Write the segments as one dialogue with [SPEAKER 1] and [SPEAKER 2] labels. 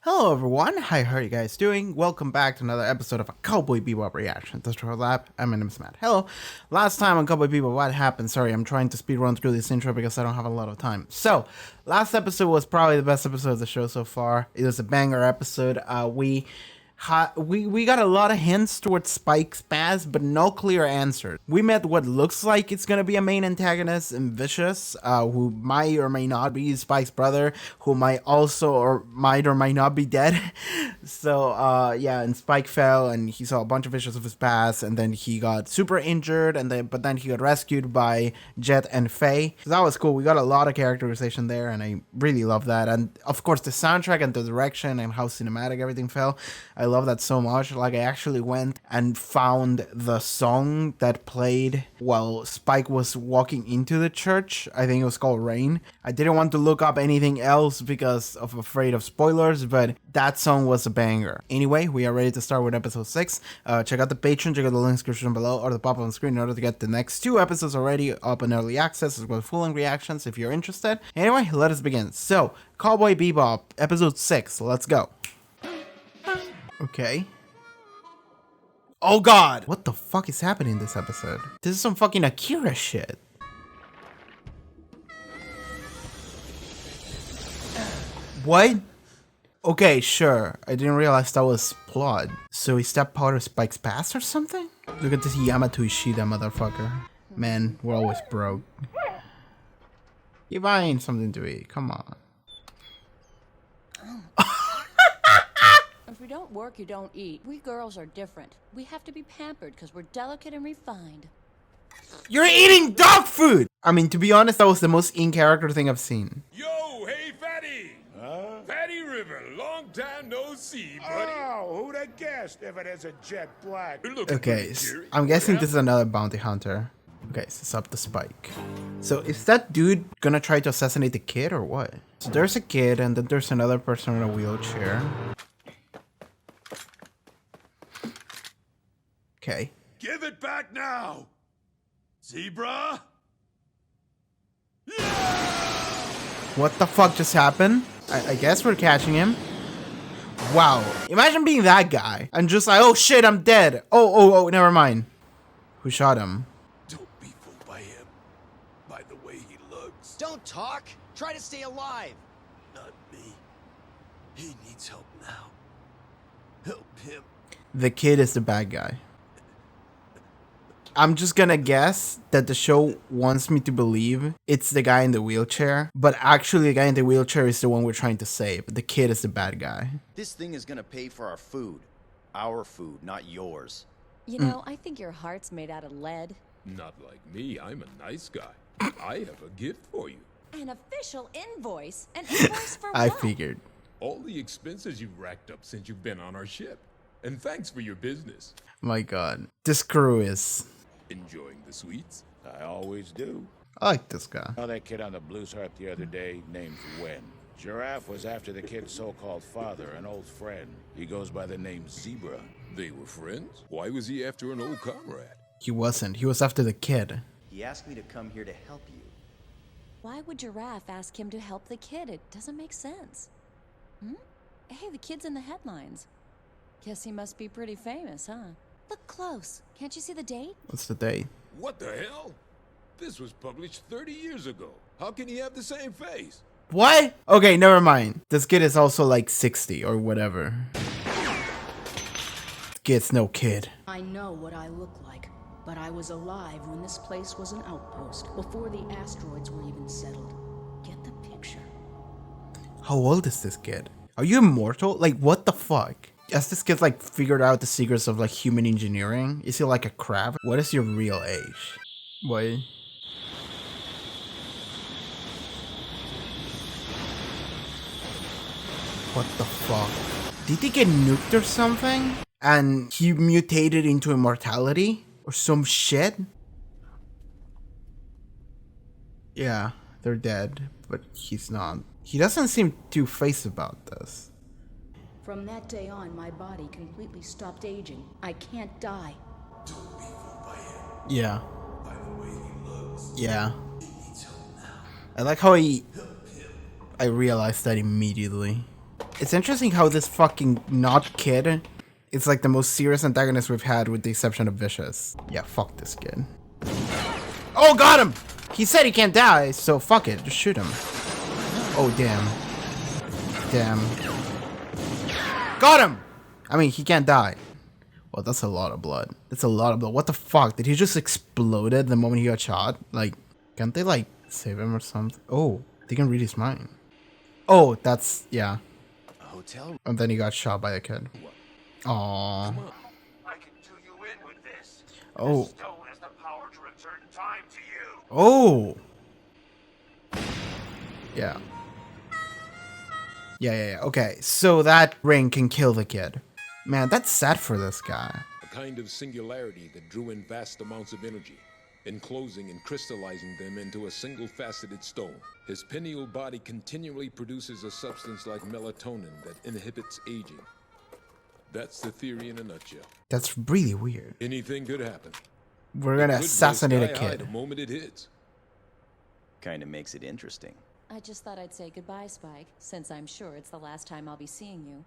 [SPEAKER 1] Hello everyone, how are you guys doing? Welcome back to another episode of a Cowboy Bebop reaction. This is Lab, and my name is Matt. Hello. Last time on Cowboy Bebop, what happened? Sorry, I'm trying to speedrun through this intro because I don't have a lot of time. So, last episode was probably the best episode of the show so far. It was a banger episode. We got a lot of hints towards Spike's past, but no clear answers. We met what looks like it's gonna be a main antagonist in Vicious, who might or may not be Spike's brother, who might or might not be dead. So yeah, and Spike fell and he saw a bunch of Vicious of his past, and then he got super injured, but then he got rescued by Jet and Faye. So that was cool. We got a lot of characterization there, and I really love that. And of course, the soundtrack and the direction and how cinematic everything felt. I love that so much. Like, I actually went and found the song that played while Spike was walking into the church. I think it was called Rain. I didn't want to look up anything else because of afraid of spoilers, but that song was a banger. Anyway, we are ready to start with episode 6. Check out the Patreon, check out the link description below or the pop up on the screen in order to get the next 2 episodes already up in early access as well as full-length reactions if you're interested. Anyway, let us begin. So, Cowboy Bebop, episode 6. Let's go. Okay. Oh god! What the fuck is happening in this episode? This is some fucking Akira shit. What? Okay, sure. I didn't realize that was plot. So he stepped out of Spike's past or something? Look at this Yamato Ishida motherfucker. Man, we're always broke. You're buying something to eat. Come on.
[SPEAKER 2] If we don't work, you don't eat. We girls are different. We have to be pampered because we're delicate and refined.
[SPEAKER 1] You're eating dog food! I mean, to be honest, that was the most in-character thing I've seen.
[SPEAKER 3] Yo, hey, Fatty! Fatty River, long time no see, buddy.
[SPEAKER 4] Oh, who'd have guessed if it is a jet black?
[SPEAKER 1] Okay, I'm guessing this is another bounty hunter. Okay, so it's up to Spike. So is that dude gonna try to assassinate the kid or what? So there's a kid and then there's another person in a wheelchair. Okay.
[SPEAKER 3] Give it back now! Zebra?
[SPEAKER 1] What the fuck just happened? I guess we're catching him. Wow. Imagine being that guy and just like, oh shit, I'm dead. Oh, never mind. Who shot him?
[SPEAKER 3] Don't be fooled by him. By the way he looks.
[SPEAKER 5] Don't talk. Try to stay alive.
[SPEAKER 3] Not me. He needs help now. Help him.
[SPEAKER 1] The kid is the bad guy. I'm just gonna guess that the show wants me to believe it's the guy in the wheelchair, but actually the guy in the wheelchair is the one we're trying to save. The kid is the bad guy.
[SPEAKER 5] This thing is gonna pay for our food. Our food, not yours.
[SPEAKER 2] You know, I think your heart's made out of lead.
[SPEAKER 3] Not like me. I'm a nice guy. I have a gift for you.
[SPEAKER 2] An official invoice? An invoice for what?
[SPEAKER 1] I figured.
[SPEAKER 3] All the expenses you've racked up since you've been on our ship. And thanks for your business.
[SPEAKER 1] My god. This crew is...
[SPEAKER 3] Enjoying the sweets?
[SPEAKER 4] I always do.
[SPEAKER 1] I like this guy.
[SPEAKER 4] Saw that kid on the Blues Harp the other day named Wen. Giraffe was after the kid's so-called father, an old friend. He goes by the name Zebra.
[SPEAKER 3] They were friends? Why was he after an old comrade?
[SPEAKER 1] He wasn't. He was after the kid.
[SPEAKER 5] He asked me to come here to help you.
[SPEAKER 2] Why would Giraffe ask him to help the kid? It doesn't make sense. Hey, the kid's in the headlines. Guess he must be pretty famous, huh? Look close. Can't you see the date?
[SPEAKER 1] What's the date?
[SPEAKER 3] What the hell? This was published 30 years ago. How can he have the same face?
[SPEAKER 1] What? Okay, never mind. This kid is also like 60 or whatever. The kid's no kid.
[SPEAKER 6] I know what I look like, but I was alive when this place was an outpost, before the asteroids were even settled. Get the picture.
[SPEAKER 1] How old is this kid? Are you immortal? Like, what the fuck? Has this kid like figured out the secrets of like human engineering? Is he like a crab? What is your real age? What? What the fuck? Did he get nuked or something? And he mutated into immortality? Or some shit? Yeah, they're dead, but he's not. He doesn't seem too phased about this.
[SPEAKER 6] From that day on, my body completely stopped aging. I can't die.
[SPEAKER 3] Don't be fooled by him.
[SPEAKER 1] Yeah.
[SPEAKER 3] By the way he looks.
[SPEAKER 1] Yeah.
[SPEAKER 3] He needs help now.
[SPEAKER 1] I like how
[SPEAKER 3] Help him.
[SPEAKER 1] I realized that immediately. It's interesting how this fucking not kid is like the most serious antagonist we've had with the exception of Vicious. Yeah, fuck this kid. Oh, got him! He said he can't die, so fuck it, just shoot him. Oh, damn. Damn. Got him! I mean, he can't die. Well, that's a lot of blood. That's a lot of blood. What the fuck? Did he just exploded the moment he got shot? Like, can't they, like, save him or something? Oh, they can read his mind. Oh, that's, yeah.
[SPEAKER 5] A hotel?
[SPEAKER 1] And then he got shot by a kid. Aww.
[SPEAKER 7] I can do you in with this.
[SPEAKER 1] Oh.
[SPEAKER 7] This stone has the power to return time to you.
[SPEAKER 1] Oh. Yeah. Yeah. Okay, so that ring can kill the kid. Man, that's sad for this guy.
[SPEAKER 3] A kind of singularity that drew in vast amounts of energy, enclosing and crystallizing them into a single-faceted stone. His pineal body continually produces a substance like melatonin that inhibits aging. That's the theory in a nutshell.
[SPEAKER 1] That's really weird.
[SPEAKER 3] Anything could happen.
[SPEAKER 1] We're gonna
[SPEAKER 3] It could
[SPEAKER 1] assassinate a
[SPEAKER 3] go sky high
[SPEAKER 1] kid.
[SPEAKER 3] the moment it hits.
[SPEAKER 5] Kinda makes it interesting.
[SPEAKER 2] I just thought I'd say goodbye, Spike, since I'm sure it's the last time I'll be seeing you.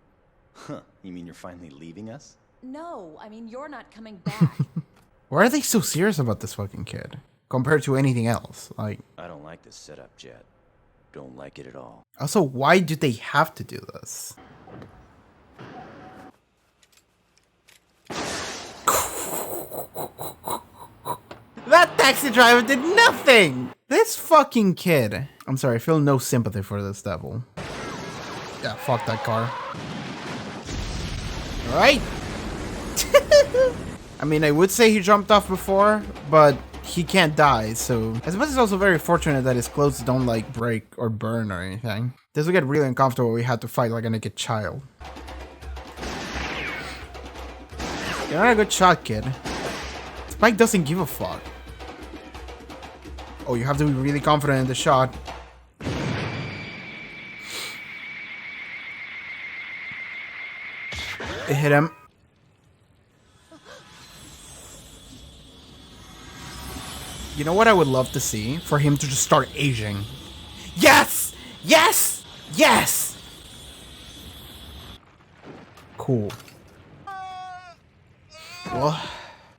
[SPEAKER 5] Huh, you mean you're finally leaving us?
[SPEAKER 2] No, I mean, you're not coming back.
[SPEAKER 1] Why are they so serious about this fucking kid? Compared to anything else? Like,
[SPEAKER 5] I don't like this setup, Jet. Don't like it at all.
[SPEAKER 1] also, why do they have to do this? That taxi driver did nothing! This fucking kid. I'm sorry, I feel no sympathy for this devil. Yeah, fuck that car. Alright. I mean, I would say he jumped off before, but he can't die, so... I suppose it's also very fortunate that his clothes don't, like, break or burn or anything. This would get really uncomfortable. We had to fight like a naked child. You're not a good shot, kid. Spike doesn't give a fuck. Oh, you have to be really confident in the shot. It hit him. You know what I would love to see? For him to just start aging. Yes! Yes! Yes! Cool. Well,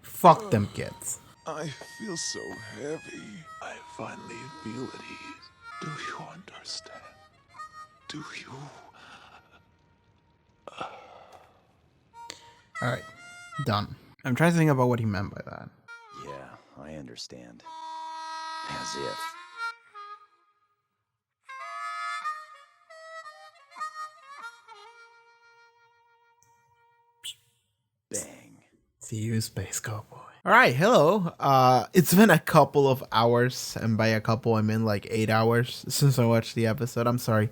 [SPEAKER 1] fuck them kids.
[SPEAKER 7] I feel so heavy. I finally feel at ease. Do you understand? Do you?
[SPEAKER 1] Alright, done. I'm trying to think about what he meant by that.
[SPEAKER 5] Yeah, I understand. As if. Bang.
[SPEAKER 1] See you, Space Cowboy. Alright, hello. It's been a couple of hours, and by a couple I mean like 8 hours since I watched the episode. I'm sorry.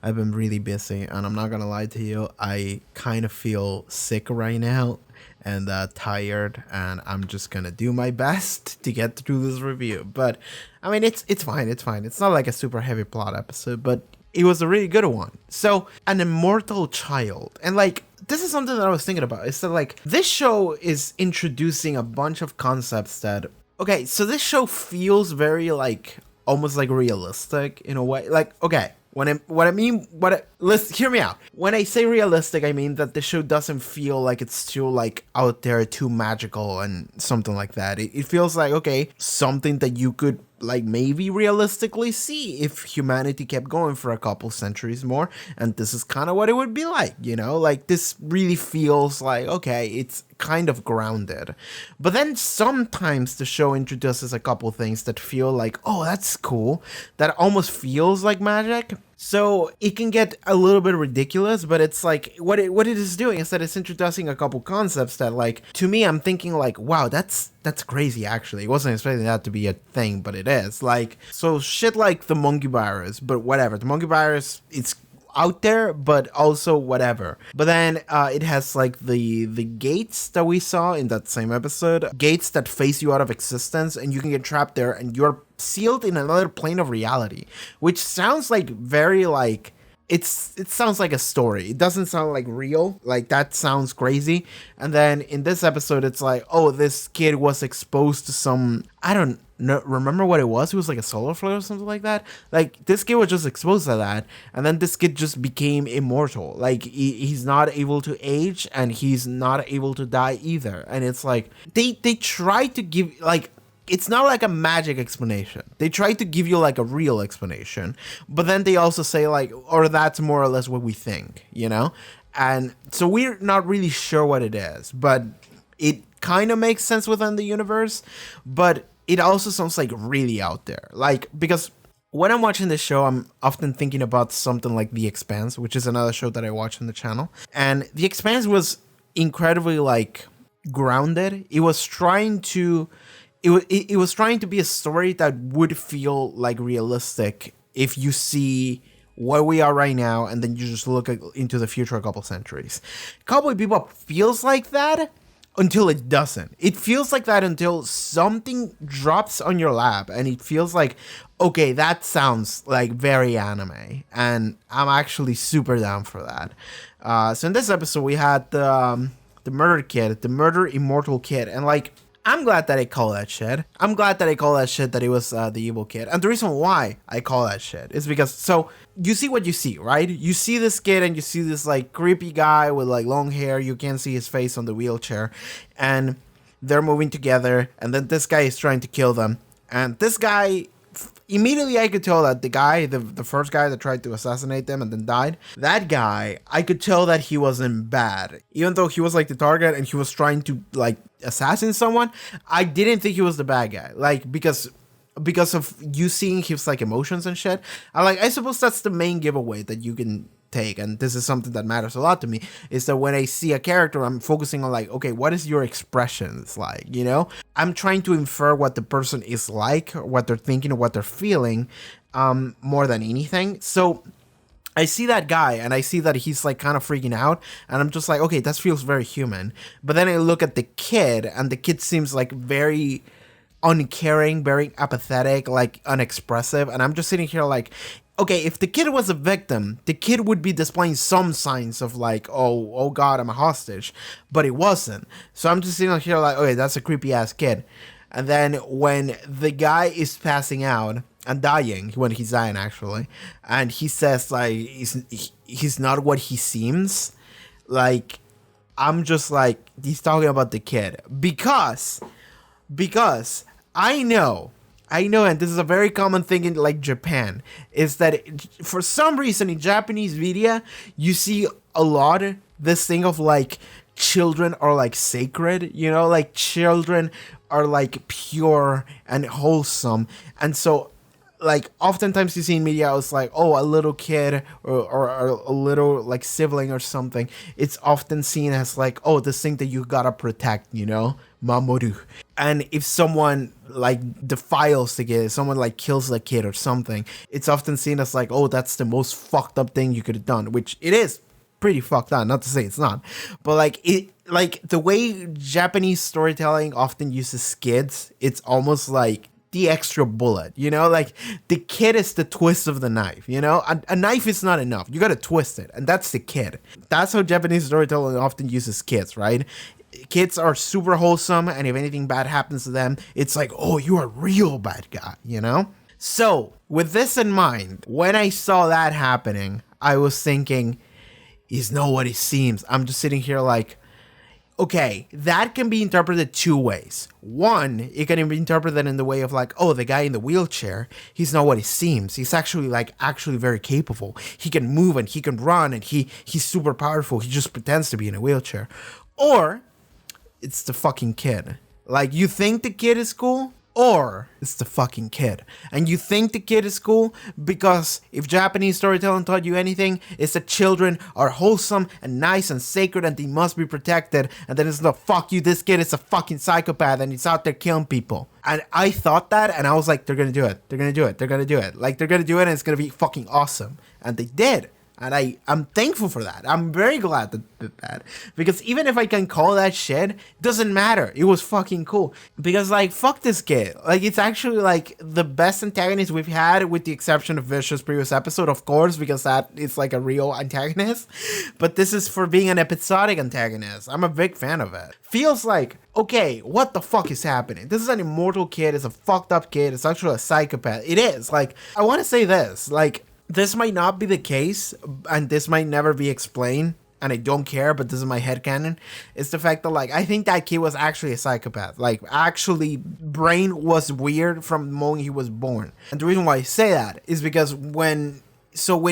[SPEAKER 1] I've been really busy, and I'm not gonna lie to you, I kind of feel sick right now and tired, and I'm just gonna do my best to get through this review. But I mean, it's fine. It's not like a super heavy plot episode, but it was a really good one. So, an immortal child, and like, this is something that I was thinking about. Is that like, this show is introducing a bunch of concepts that, okay, so this show feels very like almost like realistic in a way. Like, okay, let's hear me out. When I say realistic, I mean that the show doesn't feel like it's too like out there, too magical and something like that. It feels like, okay, something that you could like maybe realistically see if humanity kept going for a couple centuries more, and this is kind of what it would be like, you know? Like, this really feels like, okay, it's kind of grounded. But then sometimes the show introduces a couple things that feel like, oh, that's cool, that almost feels like magic. So it can get a little bit ridiculous, but it's like what it is doing is that it's introducing a couple concepts that, like, to me, I'm thinking like, wow, that's crazy. Actually, I wasn't expecting that to be a thing, but it is. Like, so shit like the monkey virus, but whatever. The monkey virus, it's out there, but also whatever. But then it has like the gates that we saw in that same episode, gates that face you out of existence, and you can get trapped there, and you're sealed in another plane of reality, which sounds like very like it sounds like a story. It doesn't sound like real. Like, that sounds crazy. And then in this episode, it's like, oh, this kid was exposed to some, I don't remember what it was. It was like a solar flare or something like that. Like, this kid was just exposed to that, and then this kid just became immortal. Like, he's not able to age, and he's not able to die either. And it's like, they try to give, like, it's not like a magic explanation. They try to give you like a real explanation, but then they also say like, or that's more or less what we think, you know? And so we're not really sure what it is, but it kind of makes sense within the universe, but it also sounds like really out there. Like, because when I'm watching this show, I'm often thinking about something like The Expanse, which is another show that I watch on the channel. And The Expanse was incredibly like grounded. It was trying to it was trying to be a story that would feel like realistic if you see where we are right now and then you just look into the future a couple centuries. Cowboy Bebop feels like that until it doesn't. It feels like that until something drops on your lap and it feels like, okay, that sounds like very anime, and I'm actually super down for that. So in this episode we had the murder kid, the murder immortal kid, and like, I'm glad that I call that shit. I'm glad that I call that shit that it was the evil kid. And the reason why I call that shit is because, so, you see what you see, right? You see this kid and you see this, like, creepy guy with, like, long hair. You can't see his face on the wheelchair. And they're moving together. And then this guy is trying to kill them. And this guy, immediately I could tell that the guy, the first guy that tried to assassinate them and then died, that guy, I could tell that he wasn't bad. Even though he was, like, the target and he was trying to, like, assassinate someone, I didn't think he was the bad guy. Like, because of you seeing his, like, emotions and shit. I suppose that's the main giveaway that you can take, and this is something that matters a lot to me, is that when I see a character, I'm focusing on like, okay, what is your expressions like, you know? I'm trying to infer what the person is like, or what they're thinking, or what they're feeling, more than anything. So I see that guy and I see that he's like kind of freaking out, and I'm just like, okay, that feels very human. But then I look at the kid, and the kid seems like very uncaring, very apathetic, like unexpressive, and I'm just sitting here like, okay, if the kid was a victim, the kid would be displaying some signs of like, oh god, I'm a hostage, but it wasn't. So I'm just sitting here like, okay, that's a creepy ass kid. And then when the guy is passing out and dying, when he's dying actually, and he says like he's not what he seems, like, I'm just like, he's talking about the kid because I know, and this is a very common thing in like Japan, is that for some reason in Japanese media, you see a lot this thing of like children are like sacred, you know, like children are like pure and wholesome. And so like oftentimes you see in media, it's like, oh, a little kid or a little like sibling or something, it's often seen as like, oh, this thing that you gotta protect, you know, mamoru. And if someone like defiles the kid, someone like kills the kid or something, it's often seen as like, oh, that's the most fucked up thing you could have done, which it is pretty fucked up, not to say it's not, but like it, like the way Japanese storytelling often uses kids, it's almost like the extra bullet, you know, like the kid is the twist of the knife, you know, a knife is not enough, you gotta twist it, and that's the kid. That's how Japanese storytelling often uses kids, right? Kids are super wholesome, and if anything bad happens to them, it's like, oh, you're a real bad guy, you know? So with this in mind, when I saw that happening, I was thinking, he's not what he seems. I'm just sitting here like, okay, that can be interpreted two ways. One, it can be interpreted in the way of like, oh, the guy in the wheelchair, he's not what he seems. He's actually very capable. He can move and he can run and he's super powerful. He just pretends to be in a wheelchair. Or it's the fucking kid. Like, you think the kid is cool, or it's the fucking kid. And you think the kid is cool because if Japanese storytelling taught you anything, it's that children are wholesome and nice and sacred and they must be protected. And then it's not, fuck you, this kid is a fucking psychopath and he's out there killing people. And I thought that, and I was like, they're gonna do it. They're gonna do it. They're gonna do it. Like, they're gonna do it and it's gonna be fucking awesome. And they did. And I'm thankful for that. I'm very glad that did that. Because even if I can call that shit, doesn't matter. It was fucking cool. Because, like, fuck this kid. Like, it's actually, like, the best antagonist we've had, with the exception of Vicious previous episode, of course, because that is, like, a real antagonist. But this is for being an episodic antagonist. I'm a big fan of it. Feels like, okay, what the fuck is happening? This is an immortal kid. It's a fucked up kid. It's actually a psychopath. It is. Like, I want to say this. Like, this might not be the case, and this might never be explained, and I don't care, but this is my headcanon. It's the fact that, like, I think that kid was actually a psychopath. Like, actually, brain was weird from the moment he was born. And the reason why I say that is because when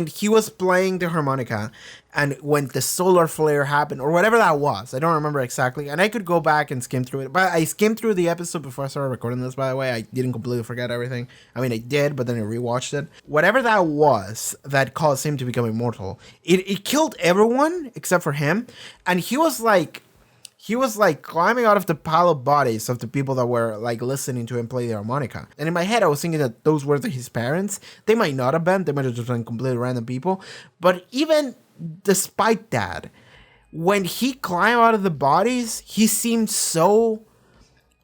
[SPEAKER 1] he was playing the harmonica, and when the solar flare happened, or whatever that was, I don't remember exactly, and I could go back and skim through it, but I skimmed through the episode before I started recording this, by the way. I didn't completely forget everything. I mean, I did, but then I rewatched it. Whatever that was that caused him to become immortal, it killed everyone except for him, and he was like climbing out of the pile of bodies of the people that were like listening to him play the harmonica. And in my head, I was thinking that those were his parents. They might not have been. They might have just been completely random people. But even despite that, when he climbed out of the bodies, he seemed so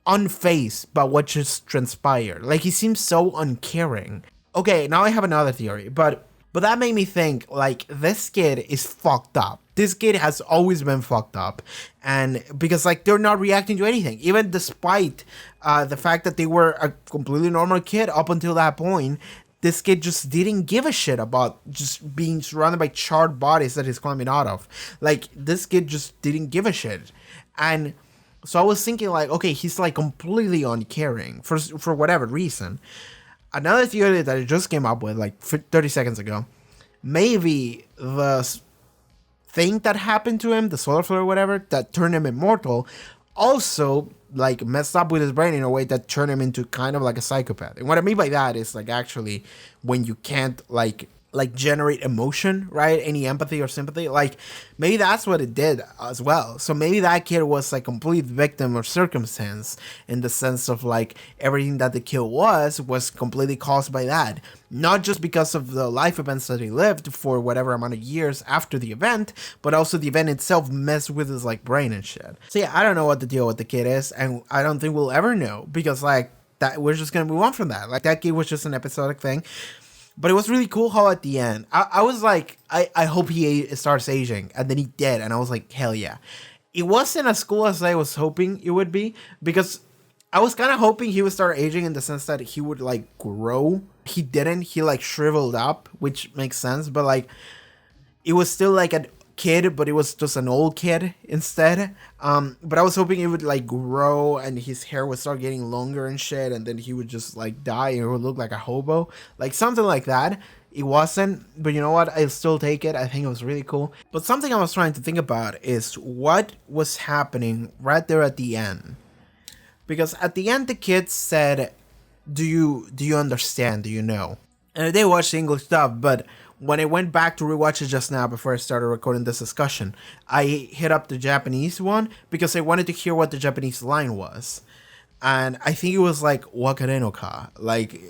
[SPEAKER 1] unfazed by what just transpired. Like, he seemed so uncaring. Okay, now I have another theory, but that made me think, like, this kid is fucked up. This kid has always been fucked up. And because, like, they're not reacting to anything. Even despite the fact that they were a completely normal kid up until that point, this kid just didn't give a shit about just being surrounded by charred bodies that he's climbing out of. Like, this kid just didn't give a shit. And so I was thinking, like, okay, he's, like, completely uncaring for whatever reason. Another theory that I just came up with, like, 30 seconds ago, maybe the thing that happened to him, the solar flare or whatever, that turned him immortal, also, like, messed up with his brain in a way that turned him into kind of like a psychopath. And what I mean by that is, like, actually, when you can't, like generate emotion, right? Any empathy or sympathy. Like, maybe that's what it did as well. So maybe that kid was like complete victim of circumstance, in the sense of, like, everything that the kid was completely caused by that. Not just because of the life events that he lived for whatever amount of years after the event, but also the event itself messed with his, like, brain and shit. So yeah, I don't know what the deal with the kid is, and I don't think we'll ever know, because, like, that we're just gonna move on from that. Like, that kid was just an episodic thing. But it was really cool how at the end, I was like, I hope he starts aging. And then he did. And I was like, hell yeah. It wasn't as cool as I was hoping it would be. Because I was kind of hoping he would start aging in the sense that he would, like, grow. He didn't. He, like, shriveled up, which makes sense. But, like, it was still, like, a kid, but it was just an old kid instead. But I was hoping it would, like, grow and his hair would start getting longer and shit, and then he would just, like, die and it would look like a hobo, like something like that. It wasn't, but you know what, I'll still take it. I think it was really cool. But something I was trying to think about is what was happening right there at the end, because at the end the kid said, do you understand, do you know? And I did watch the English dub, but when I went back to rewatch it just now before I started recording this discussion, I hit up the Japanese one because I wanted to hear what the Japanese line was. And I think it was like wakaren ka, like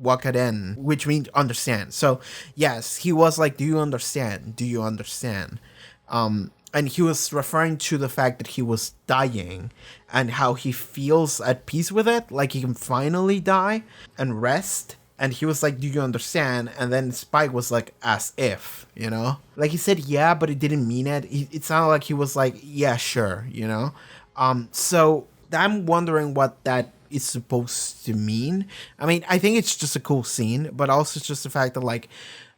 [SPEAKER 1] wakaren, which means understand. So yes, he was like, do you understand? Do you understand? And he was referring to the fact that he was dying and how he feels at peace with it, like he can finally die and rest. And he was like, do you understand? And then Spike was like, as if, you know? Like, he said, yeah, but it didn't mean it. It sounded like he was like, yeah, sure, you know? So I'm wondering what that is supposed to mean. I mean, I think it's just a cool scene, but also it's just the fact that, like,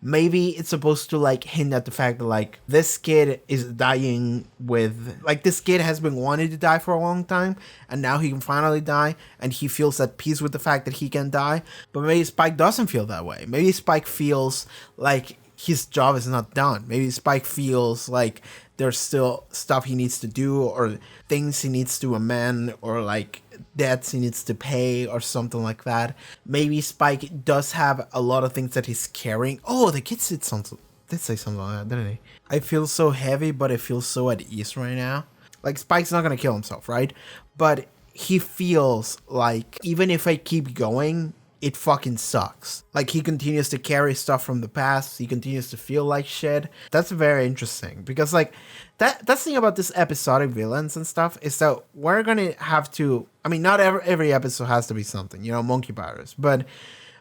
[SPEAKER 1] maybe it's supposed to, like, hint at the fact that, like, this kid is dying with, like, this kid has been wanting to die for a long time, and now he can finally die, and he feels at peace with the fact that he can die. But maybe Spike doesn't feel that way. Maybe Spike feels like his job is not done. Maybe Spike feels like there's still stuff he needs to do, or things he needs to amend, or, like, debts he needs to pay, or something like that. Maybe Spike does have a lot of things that he's carrying. Oh, the kid did say something like that, didn't he? I feel so heavy, but I feel so at ease right now. Like, Spike's not gonna kill himself, right? But he feels like, even if I keep going, it fucking sucks. Like, he continues to carry stuff from the past. He continues to feel like shit. That's very interesting because, like, that's the thing about this episodic villains and stuff is that we're gonna have to. I mean, not every episode has to be something, monkey virus, but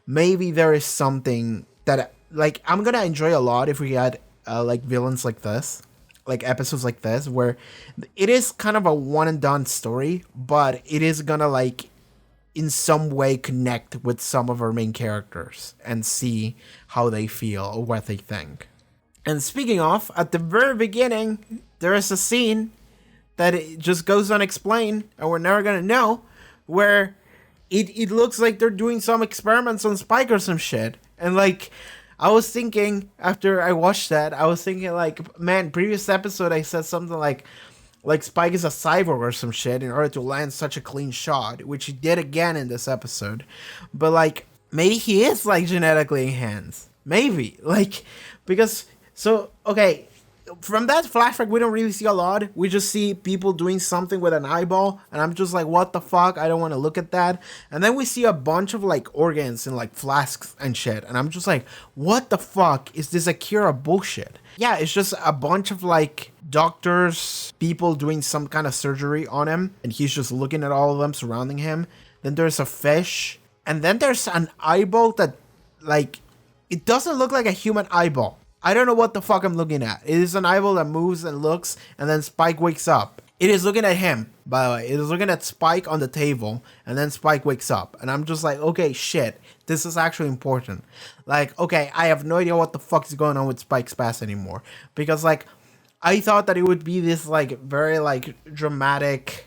[SPEAKER 1] maybe there is something that, like, I'm gonna enjoy a lot if we had like villains like this, like episodes like this, where it is kind of a one and done story, but it is gonna, like, in some way connect with some of our main characters and see how they feel or what they think. And speaking of, at the very beginning, there is a scene that it just goes unexplained and we're never gonna know, where it looks like they're doing some experiments on Spike or some shit. And, like, I was thinking, after I watched that, I was thinking, like, man, previous episode I said something like Spike is a cyborg or some shit in order to land such a clean shot, which he did again in this episode. But, like, maybe he is, like, genetically enhanced. Maybe. Like, because, so, okay, from that flashback, we don't really see a lot. We just see people doing something with an eyeball, and I'm just like, what the fuck? I don't want to look at that. And then we see a bunch of, like, organs and, like, flasks and shit, and I'm just like, what the fuck is this Akira bullshit? Yeah, it's just a bunch of, like, doctors, people doing some kind of surgery on him, and he's just looking at all of them surrounding him. Then there's a fish, and then there's an eyeball that, like, it doesn't look like a human eyeball. I don't know what the fuck I'm looking at. It is an eyeball that moves and looks, and then Spike wakes up. It is looking at him, by the way. It is looking at Spike on the table, and then Spike wakes up. And I'm just like, okay, shit, this is actually important. Like, okay, I have no idea what the fuck is going on with Spike's past anymore. Because, like, I thought that it would be this, like, very, like, dramatic,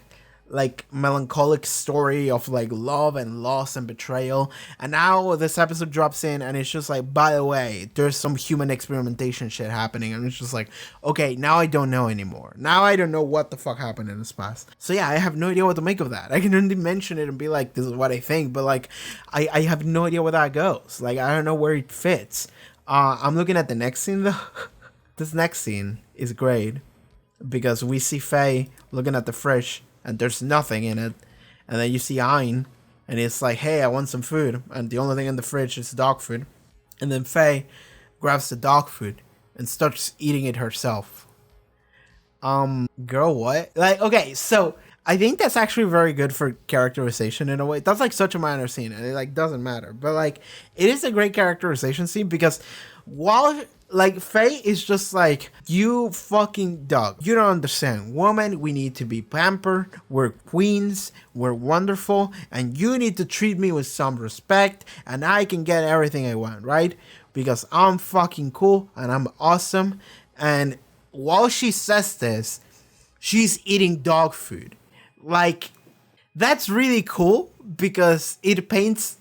[SPEAKER 1] like, melancholic story of, like, love and loss and betrayal. And now this episode drops in and it's just like, by the way, there's some human experimentation shit happening. And it's just like, okay, now I don't know anymore. Now I don't know what the fuck happened in this past. So yeah, I have no idea what to make of that. I can only mention it and be like, this is what I think, but, like, I have no idea where that goes. Like, I don't know where it fits. I'm looking at the next scene though. This next scene is great because we see Faye looking at the fridge and there's nothing in it. And then you see Ein, and it's like, hey, I want some food. And the only thing in the fridge is dog food. And then Faye grabs the dog food and starts eating it herself. Girl, what? Like, okay, so I think that's actually very good for characterization in a way. That's, like, such a minor scene, and it, like, doesn't matter. But, like, it is a great characterization scene because while, like, Faye is just like, you fucking dog. You don't understand. Woman, we need to be pampered. We're queens. We're wonderful. And you need to treat me with some respect. And I can get everything I want, right? Because I'm fucking cool and I'm awesome. And while she says this, she's eating dog food. Like, that's really cool because it paints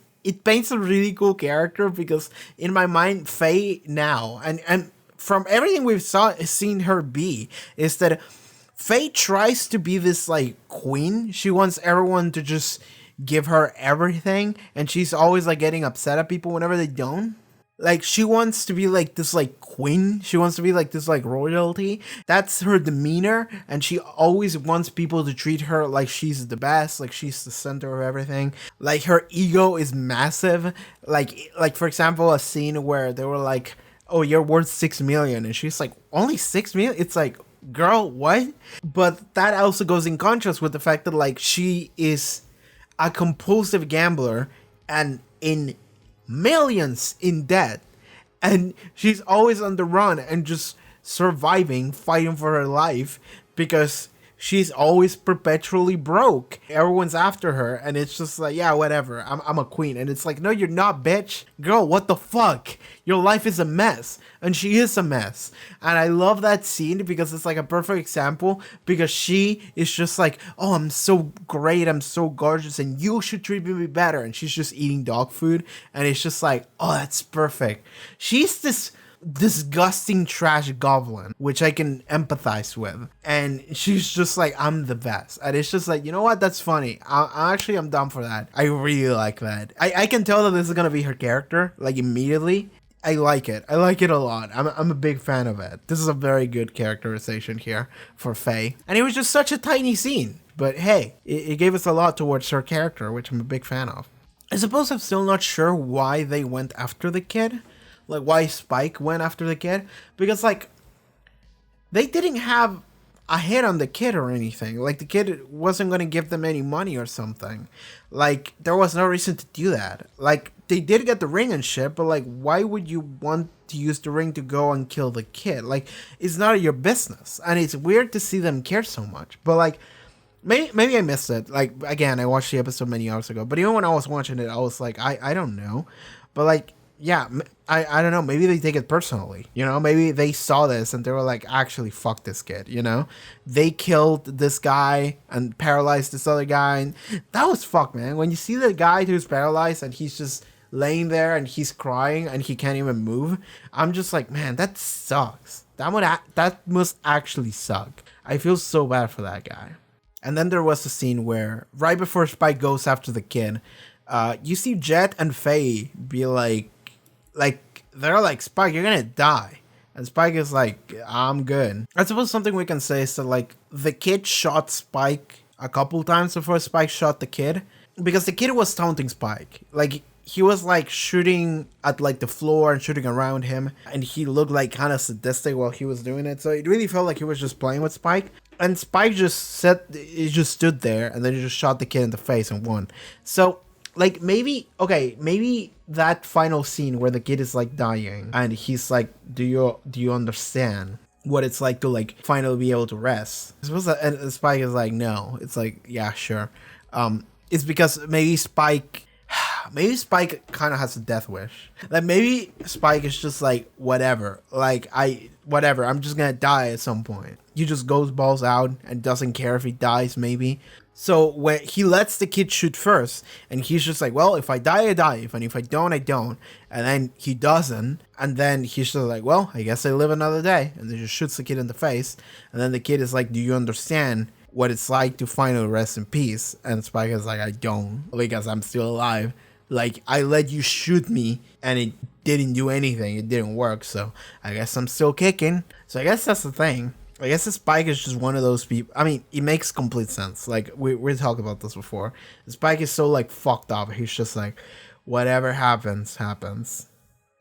[SPEAKER 1] a really cool character, because in my mind, Faye now, and from everything we've seen her be, is that Faye tries to be this, like, queen. She wants everyone to just give her everything, and she's always, like, getting upset at people whenever they don't. Like, she wants to be, like, this, like, queen. She wants to be, like, this, like, royalty. That's her demeanor, and she always wants people to treat her like she's the best, like she's the center of everything. Like, her ego is massive. Like for example, a scene where they were like, oh, you're worth 6 million, and she's like, only 6 million? It's like, girl, what? But that also goes in contrast with the fact that, like, she is a compulsive gambler and in millions in debt, and she's always on the run and just surviving, fighting for her life because she's always perpetually broke. Everyone's after her, and it's just like, yeah, whatever, I'm a queen. And it's like, no, you're not, bitch. Girl, what the fuck? Your life is a mess. And she is a mess. And I love that scene because it's like a perfect example, because she is just like, oh, I'm so great, I'm so gorgeous, and you should treat me better. And she's just eating dog food, and it's just like, oh, that's perfect. She's this disgusting trash goblin, which I can empathize with, and she's just like, I'm the best. And it's just like, you know what, that's funny. I'm down for that. I really like that. I can tell that this is gonna be her character, like, immediately. I like it a lot. I'm a big fan of it. This is a very good characterization here for Faye, and it was just such a tiny scene, but hey, it gave us a lot towards her character, which I'm a big fan of. I suppose I'm still not sure why they went after the kid. Like, why Spike went after the kid. Because, like, they didn't have a hit on the kid or anything. Like, the kid wasn't going to give them any money or something. Like, there was no reason to do that. Like, they did get the ring and shit, but, like, why would you want to use the ring to go and kill the kid? Like, it's not your business. And it's weird to see them care so much. But, like, maybe I missed it. Like, again, I watched the episode many hours ago. But even when I was watching it, I was like, I don't know. But, like, yeah, I don't know. Maybe they take it personally. You know, maybe they saw this and they were like, actually, fuck this kid. You know, they killed this guy and paralyzed this other guy. And that was fucked, man. When you see the guy who's paralyzed and he's just laying there and he's crying and he can't even move, I'm just like, man, that sucks. That must actually suck. I feel so bad for that guy. And then there was a scene where right before Spike goes after the kid, you see Jet and Faye be like, they're like, Spike, you're gonna die. And Spike is like, I'm good. I suppose something we can say is that, like, the kid shot Spike a couple times before Spike shot the kid. Because the kid was taunting Spike. Like, he was, like, shooting at, like, the floor and shooting around him. And he looked, like, kind of sadistic while he was doing it. So it really felt like he was just playing with Spike. And Spike just stood there and then he just shot the kid in the face and won. So, like, maybe that final scene where the kid is like dying and he's like, do you understand what it's like to, like, finally be able to rest? I suppose that, and Spike is like, no. It's like, yeah, sure. It's because maybe Spike kind of has a death wish. Like, maybe Spike is just like, whatever, I'm just gonna die at some point. He just goes balls out and doesn't care if he dies, maybe. So when he lets the kid shoot first, and he's just like, well, if I die, I die. And if I don't, I don't. And then he doesn't. And then he's just like, well, I guess I live another day. And then just shoots the kid in the face. And then the kid is like, do you understand what it's like to finally rest in peace? And Spike is like, I don't, because I'm still alive. Like, I let you shoot me, and it didn't do anything. It didn't work. So I guess I'm still kicking. So I guess that's the thing. I guess Spike is just one of those people. I mean, it makes complete sense. Like, we talked about this before. Spike is so, like, fucked up. He's just like, whatever happens, happens.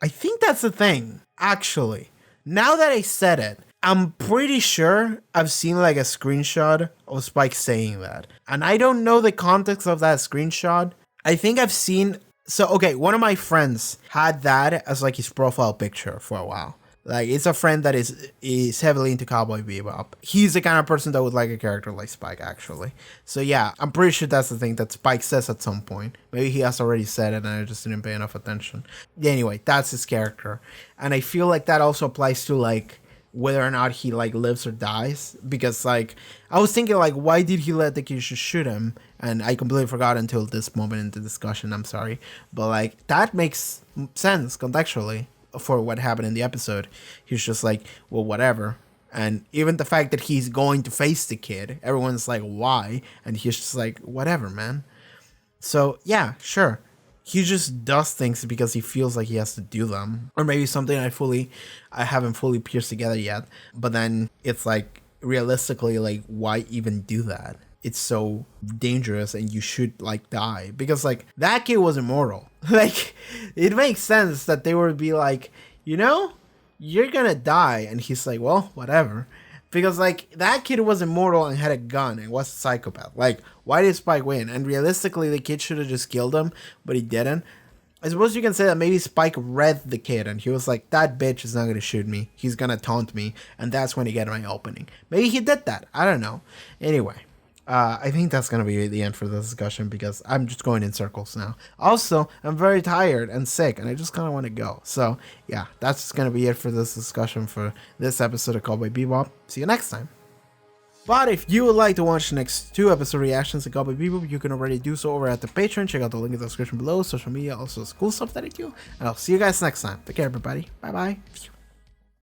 [SPEAKER 1] I think that's the thing, actually. Now that I said it, I'm pretty sure I've seen, like, a screenshot of Spike saying that. And I don't know the context of that screenshot. I think I've seen... So, okay, one of my friends had that as, like, his profile picture for a while. Like, it's a friend that is heavily into Cowboy Bebop. He's the kind of person that would like a character like Spike, actually. So yeah, I'm pretty sure that's the thing that Spike says at some point. Maybe he has already said it and I just didn't pay enough attention. Yeah, anyway, that's his character. And I feel like that also applies to, like, whether or not he, like, lives or dies. Because, like, I was thinking, like, why did he let the kid just shoot him? And I completely forgot until this moment in the discussion, I'm sorry. But, like, that makes sense contextually for what happened in the episode. He's just like, well, whatever. And even the fact that he's going to face the kid, everyone's like, why? And he's just like, whatever, man. So yeah, sure, he just does things because he feels like he has to do them, or maybe something I haven't fully pierced together yet. But then it's like, realistically, like, why even do that? It's so dangerous and you should, like, die. Because, like, that kid was immortal. Like, it makes sense that they would be like, you know, you're gonna die. And he's like, well, whatever. Because, like, that kid was immortal and had a gun and was a psychopath. Like, why did Spike win? And realistically, the kid should have just killed him, but he didn't. I suppose you can say that maybe Spike read the kid and he was like, that bitch is not going to shoot me. He's going to taunt me. And that's when he got my opening. Maybe he did that. I don't know. Anyway. I think that's going to be the end for this discussion because I'm just going in circles now. Also, I'm very tired and sick and I just kind of want to go. So, yeah, that's just going to be it for this discussion for this episode of Cowboy Bebop. See you next time. But if you would like to watch the next 2 episode reactions to Cowboy Bebop, you can already do so over at the Patreon. Check out the link in the description below, social media, also cool stuff that I do. And I'll see you guys next time. Take care, everybody. Bye-bye.